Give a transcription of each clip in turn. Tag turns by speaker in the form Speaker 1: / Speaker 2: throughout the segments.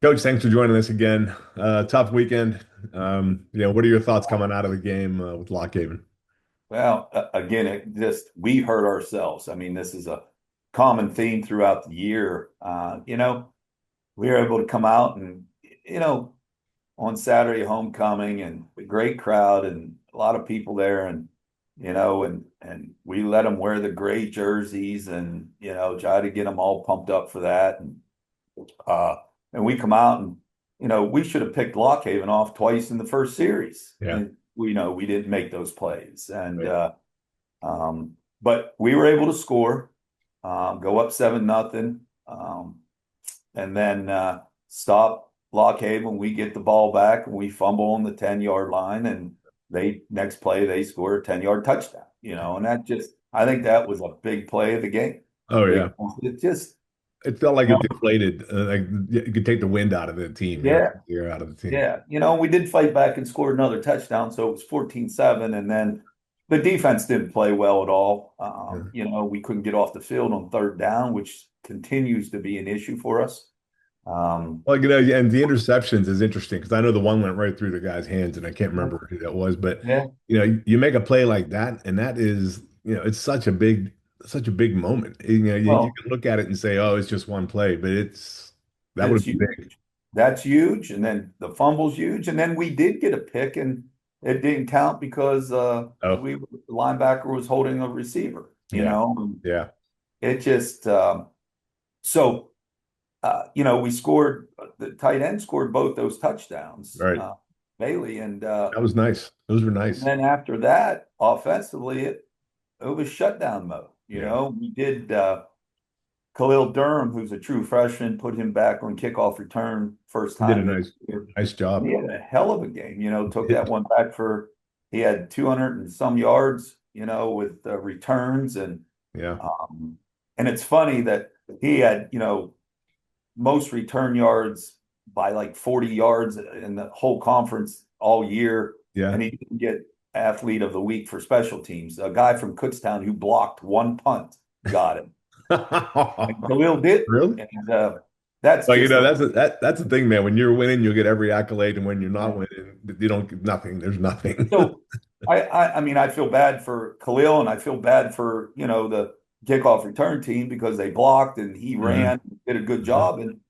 Speaker 1: Coach, thanks for joining us again. Tough weekend. What are your thoughts coming out of the game with Lock Haven?
Speaker 2: Well, again, it just we hurt ourselves. I mean, this is a common theme throughout the year. We were able to come out and you know on Saturday homecoming and a great crowd and a lot of people there and we let them wear the gray jerseys and try to get them all pumped up for that uh and we come out and we should have picked Lock Haven off twice in the first series
Speaker 1: Yeah,
Speaker 2: and we know we didn't make those plays and
Speaker 1: right.
Speaker 2: but we were able to score, go up 7-0, and then stop Lock Haven. We get the ball back and we fumble on the 10-yard line, and they next play they score a 10-yard touchdown. And that just I think that was a big play of the game.
Speaker 1: Oh yeah.
Speaker 2: Because it just
Speaker 1: It felt like
Speaker 2: you
Speaker 1: it
Speaker 2: know,
Speaker 1: deflated. Like you could take the wind out of the team.
Speaker 2: yeah,
Speaker 1: You're out of the team.
Speaker 2: yeah. We did fight back and scored another touchdown, so it was 14-7, and then the defense didn't play well at all.
Speaker 1: Yeah.
Speaker 2: We couldn't get off the field on third down, which continues to be an issue for us. Um,
Speaker 1: Well, and the interceptions is interesting because I know the one went right through the guy's hands, and I can't remember who that was. But
Speaker 2: yeah,
Speaker 1: you make a play like that, and that is, it's such a big moment. You
Speaker 2: well,
Speaker 1: can look at it and say, "Oh, it's just one play," but that would
Speaker 2: it's
Speaker 1: have been big.
Speaker 2: huge. That's huge, and then the fumble's huge, and then we did get a pick, and it didn't count because
Speaker 1: Oh,
Speaker 2: we the linebacker was holding a receiver.
Speaker 1: yeah, yeah,
Speaker 2: It just so. We scored, the tight end scored both those touchdowns,
Speaker 1: right.
Speaker 2: Bailey. And
Speaker 1: That was nice. Those were nice.
Speaker 2: then after that, offensively, it was shutdown mode.
Speaker 1: Yeah,
Speaker 2: We did Khalil Durham, who's a true freshman, put him back on kickoff return first
Speaker 1: he did a
Speaker 2: time this year.
Speaker 1: nice
Speaker 2: And he
Speaker 1: job.
Speaker 2: had a hell of a game, took
Speaker 1: He
Speaker 2: that
Speaker 1: did.
Speaker 2: one back he had 200 and some yards, with returns.
Speaker 1: Yeah,
Speaker 2: Um, and it's funny that he had, most return yards by like 40 yards in the whole conference all year.
Speaker 1: yeah.
Speaker 2: And he didn't get athlete of the week for special teams. A guy from Kutztown who blocked one punt got it. And Khalil did.
Speaker 1: Really?
Speaker 2: And that's
Speaker 1: Well,
Speaker 2: just
Speaker 1: that's the thing, man. When you're winning, you'll get every accolade, and when you're not winning, you don't get nothing. There's nothing.
Speaker 2: so I mean, I feel bad for Khalil and I feel bad for, the kickoff return team because they blocked and he
Speaker 1: Mhm,
Speaker 2: ran, did a good
Speaker 1: mhm.
Speaker 2: job. And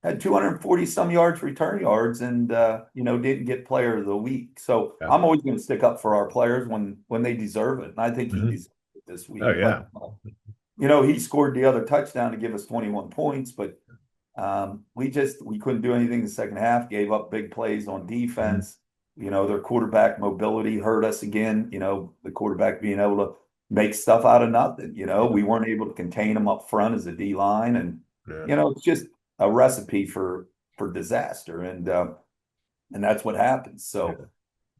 Speaker 2: had 240 some yards, return yards, and didn't get player of the week. So
Speaker 1: Yeah.
Speaker 2: I'm always going to stick up for our players when they deserve it. And I think he
Speaker 1: Mhm.
Speaker 2: deserved it this
Speaker 1: Oh
Speaker 2: week. But
Speaker 1: yeah.
Speaker 2: he scored the other touchdown to give us 21 points, but we couldn't do anything in the second half, gave up big plays on
Speaker 1: Mhm.
Speaker 2: defense. Their quarterback mobility hurt us again, the quarterback being able to make stuff out of nothing. We weren't able to contain them up front as a D line. And,
Speaker 1: Yeah.
Speaker 2: it's just a recipe for disaster. And that's what happens.
Speaker 1: Yeah.
Speaker 2: So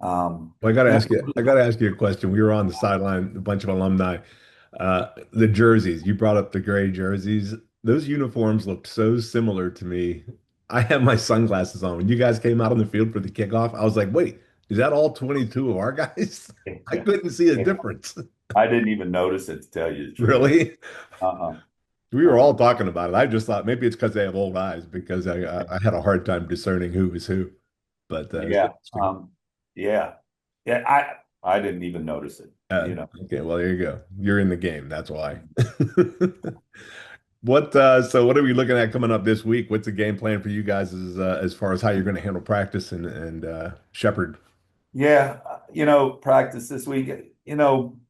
Speaker 1: Well,
Speaker 2: yeah,
Speaker 1: I gotta ask you a question. We were on the sideline, a bunch of alumni. The jerseys, you brought up the gray jerseys. Those uniforms looked so similar to me. I had my sunglasses on. When you guys came out on the field for the kickoff, I was like, wait, is that all 22 of our guys? I couldn't see a difference.
Speaker 2: I didn't even notice it to tell you the truth.
Speaker 1: Really?
Speaker 2: Uh-uh.
Speaker 1: We were
Speaker 2: Uh-uh.
Speaker 1: all talking about it. I just thought maybe it's because they have old eyes because I had a hard time discerning who was who. But it's
Speaker 2: Yeah.
Speaker 1: interesting.
Speaker 2: Yeah. Yeah. I didn't even notice it,
Speaker 1: Okay, well, there you go. You're in the game. That's why. So what are we looking at coming up this week? What's the game plan for you guys as far as how you're going to handle practice and Shepherd?
Speaker 2: Yeah, practice this week.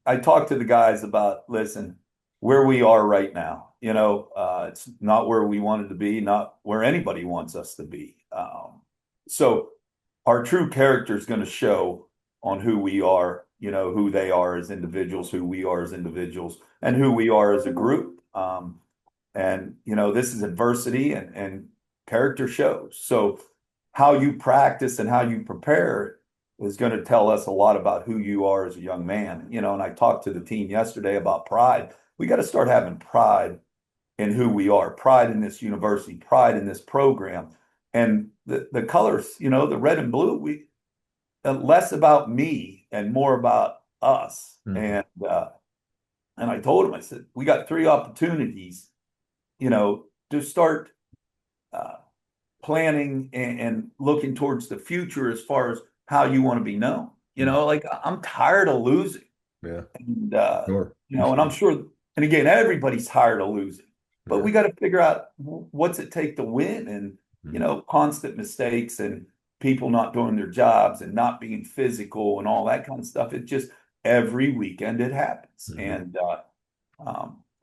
Speaker 2: I talked to the guys about, listen, where we are right now. It's not where we wanted to be, not where anybody wants us to be. So our true character is going to show on who we are, who they are as individuals, who we are as individuals, and who we are as a group. And this is adversity and character shows. So how you practice and how you prepare is going to tell us a lot about who you are as a young man. And I talked to the team yesterday about pride. We got to start having pride in who we are, pride in this university, pride in this program. And the colors, the red and blue, we less about me and more about us.
Speaker 1: Mhm.
Speaker 2: And I told him, I said, we got three opportunities, to start uh, planning and looking towards the future as far as how you want to be known.
Speaker 1: Mm.
Speaker 2: Like I'm tired of losing.
Speaker 1: Yeah,
Speaker 2: And
Speaker 1: sure.
Speaker 2: and I'm sure, and again, everybody's tired of losing, but
Speaker 1: Yeah.
Speaker 2: we got to figure out what's it take to win, and
Speaker 1: Mm.
Speaker 2: constant mistakes and people not doing their jobs and not being physical and all that kind of stuff. It just every weekend it happens,
Speaker 1: Mhm.
Speaker 2: and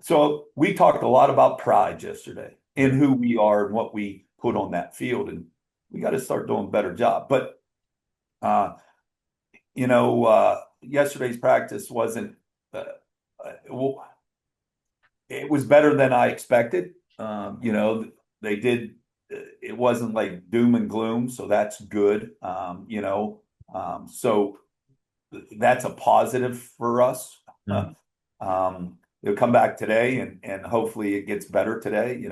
Speaker 2: so we talked a lot about pride yesterday and
Speaker 1: Yeah.
Speaker 2: who we are and what we put on that field, and we got to start doing a better job. But uh, yesterday's practice wasn't. Well, it was better than I expected. They did. It wasn't like doom and gloom, so that's good. So that's a positive for us.
Speaker 1: Mm.
Speaker 2: They'll come back today, and hopefully it gets better today.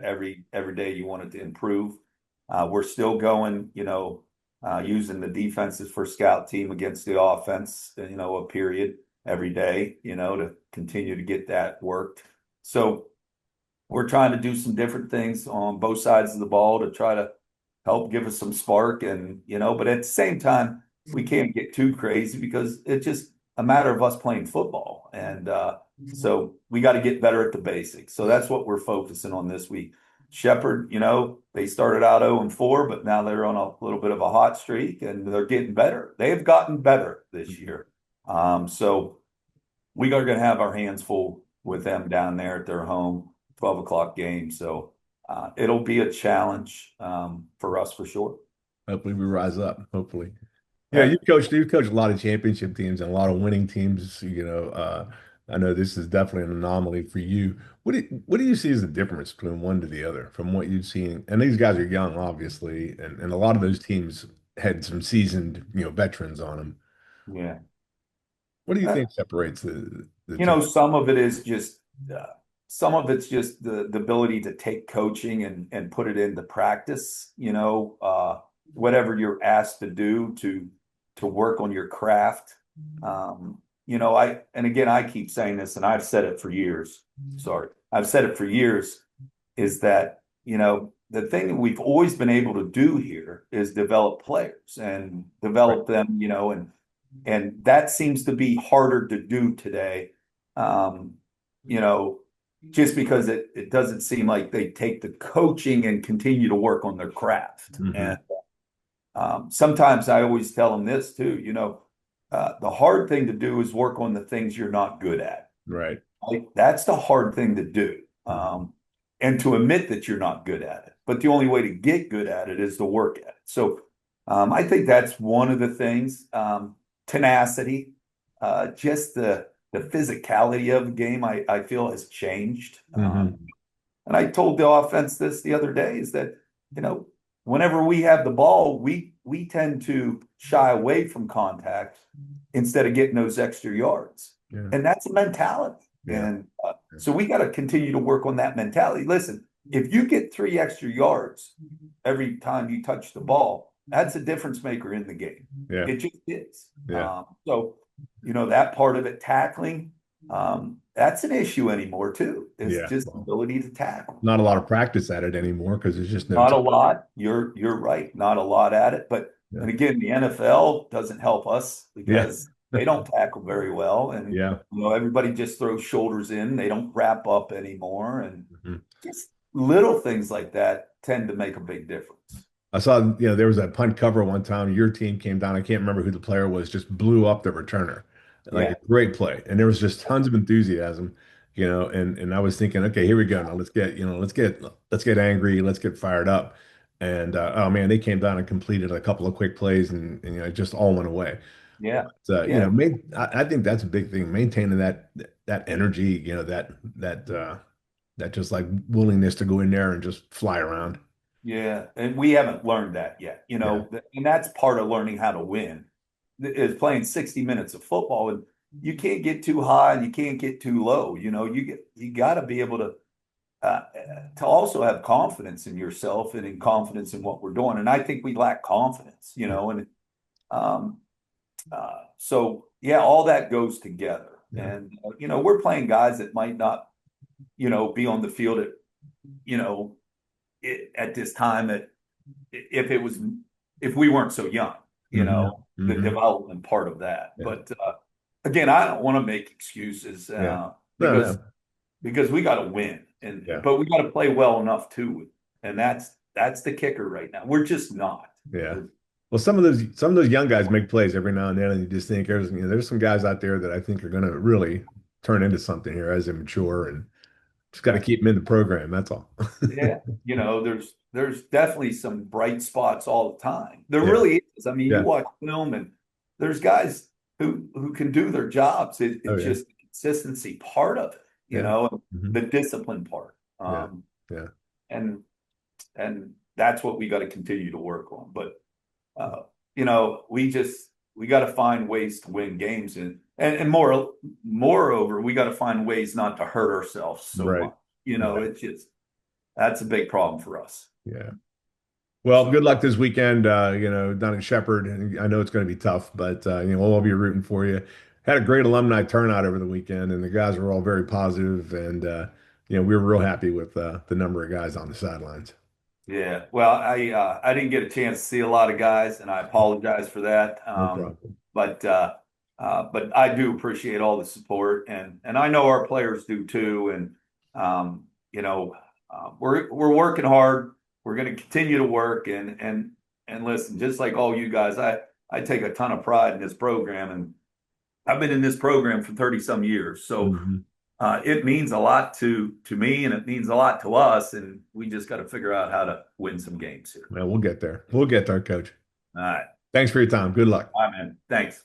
Speaker 2: Every day you want it to improve. We're still going. Using the defenses for scout team against the offense. A period every day. To continue to get that worked. So we're trying to do some different things on both sides of the ball to try to help give us some spark. And, but at the same time, we can't get too crazy because it's just a matter of us playing football. And so we got to get better at the basics. So that's what we're focusing on this week. Shepherd, they started out 0-4, but now they're on a little bit of a hot streak and they're getting better. They have gotten better this year. So we are going to have our hands full with them down there at their home 12 o'clock game. So it'll be a challenge for us for sure.
Speaker 1: Hopefully we rise up. Hopefully. Yeah,
Speaker 2: Yeah.
Speaker 1: you've coached a lot of championship teams and a lot of winning teams. I know this is definitely an anomaly for you. What do you see as the difference between one to the other from what you've seen? And these guys are young, obviously, and a lot of those teams had some seasoned, veterans on them.
Speaker 2: Yeah.
Speaker 1: What do you
Speaker 2: Uh,
Speaker 1: think separates the two?
Speaker 2: some of it is just, some of it's just the ability to take coaching and put it into practice, whatever you're asked to do to work on your craft. And again, I keep saying this and I've said it for years. Sorry. I've said it for years is that, the thing that we've always been able to do here is develop players and
Speaker 1: Right.
Speaker 2: develop them, and that seems to be harder to do today. Um, you know, just because it doesn't seem like they take the coaching and continue to work on their craft.
Speaker 1: Hmm.
Speaker 2: And sometimes I always tell them this too, the hard thing to do is work on the things you're not good at.
Speaker 1: Right.
Speaker 2: Like that's the hard thing to do.
Speaker 1: Mhm.
Speaker 2: And to admit that you're not good at it. But the only way to get good at it is to work at it. So I think that's one of the things. Tenacity, just the physicality of the game, I feel has changed.
Speaker 1: Hmm.
Speaker 2: And I told the offense this the other day is that, you know, whenever we have the ball, we tend to shy away from contact instead of getting those extra yards.
Speaker 1: Yeah.
Speaker 2: And that's a mentality.
Speaker 1: Yeah.
Speaker 2: And so we got to continue to work on that mentality. Listen, if you get 3 extra yards every time you touch the ball, that's a difference maker in the game.
Speaker 1: Yeah.
Speaker 2: It just is.
Speaker 1: Yeah.
Speaker 2: So, that part of it, tackling, that's an issue anymore too. Is
Speaker 1: Yeah.
Speaker 2: just
Speaker 1: Well,
Speaker 2: ability to tackle.
Speaker 1: not a lot of practice at it anymore because there's just no
Speaker 2: Not a
Speaker 1: time.
Speaker 2: lot. You're right. Not a lot at it. But
Speaker 1: Yeah.
Speaker 2: and again, the NFL doesn't help us
Speaker 1: Yeah.
Speaker 2: because they don't tackle very well. And
Speaker 1: Yeah.
Speaker 2: everybody just throws shoulders in. They don't wrap up anymore. And
Speaker 1: Mhm.
Speaker 2: just little things like that tend to make a big difference.
Speaker 1: I saw, there was a punt cover one time. Your team came down. I can't remember who the player was, just blew up the returner. Like a
Speaker 2: Yeah.
Speaker 1: great play. And there was just tons of enthusiasm, and I was thinking, okay, here we go. Now let's get angry, let's get fired up. And oh man, they came down and completed a couple of quick plays and it just all went away.
Speaker 2: Yeah.
Speaker 1: But
Speaker 2: Yeah.
Speaker 1: I think that's a big thing, maintaining that energy, that just like willingness to go in there and just fly around.
Speaker 2: Yeah, and we haven't learned that yet,
Speaker 1: Yeah.
Speaker 2: and that's part of learning how to win is playing 60 minutes of football. And you can't get too high and you can't get too low. You got to be able to also have confidence in yourself and in confidence in what we're doing. And I think we lack confidence, and um, so yeah, all that goes together.
Speaker 1: Yeah.
Speaker 2: And we're playing guys that might not, be on the field at, at this time if it was if we weren't so young,
Speaker 1: Hmm.
Speaker 2: the
Speaker 1: Hmm.
Speaker 2: development part of that.
Speaker 1: Yeah.
Speaker 2: But again, I don't want to make excuses
Speaker 1: Yeah. No,
Speaker 2: because
Speaker 1: no.
Speaker 2: we got to win, and
Speaker 1: Yeah.
Speaker 2: but we got to play well enough too, and that's the kicker right now. We're just not.
Speaker 1: Yeah.
Speaker 2: We're,
Speaker 1: Well, some of those young guys make plays every now and then, and you just think there's some guys out there that I think are going to really turn into something here as they mature, and just got to
Speaker 2: yeah,
Speaker 1: keep them in the program. That's all.
Speaker 2: yeah. There's definitely some bright spots all the time. There
Speaker 1: Yeah.
Speaker 2: really is. I mean, you
Speaker 1: Yeah.
Speaker 2: watch film and there's guys who can do their jobs.
Speaker 1: Oh
Speaker 2: It's
Speaker 1: yeah.
Speaker 2: just the consistency part of it,
Speaker 1: Yeah.
Speaker 2: and
Speaker 1: Hmm.
Speaker 2: the discipline part.
Speaker 1: Yeah. Yeah.
Speaker 2: And that's what we got to continue to work on. But we got to find ways to win games, and moreover, we got to find ways not to hurt ourselves so
Speaker 1: Right.
Speaker 2: much.
Speaker 1: Right.
Speaker 2: It's just that's a big problem for us.
Speaker 1: Yeah. Well, good
Speaker 2: So
Speaker 1: luck this weekend, down at Shepherd. And I know it's going to be tough, but we'll all be rooting for you. Had a great alumni turnout over the weekend, and the guys were all very positive, and we were real happy with the number of guys on the sidelines.
Speaker 2: yeah, well, I didn't get a chance to see a lot of guys, and I apologize for that.
Speaker 1: No problem.
Speaker 2: But I do appreciate all the support, and I know our players do too. And we're working hard. We're going to continue to work, and listen, just like all you guys, I take a ton of pride in this program, and I've been in this program for 30 some years, so
Speaker 1: Hmm.
Speaker 2: it means a lot to me, and it means a lot to us, and we just got to figure out how to win some games here.
Speaker 1: Well, we'll get there. We'll get there, Coach.
Speaker 2: All right,
Speaker 1: Thanks for your time. Good luck.
Speaker 2: all right, man. Thanks.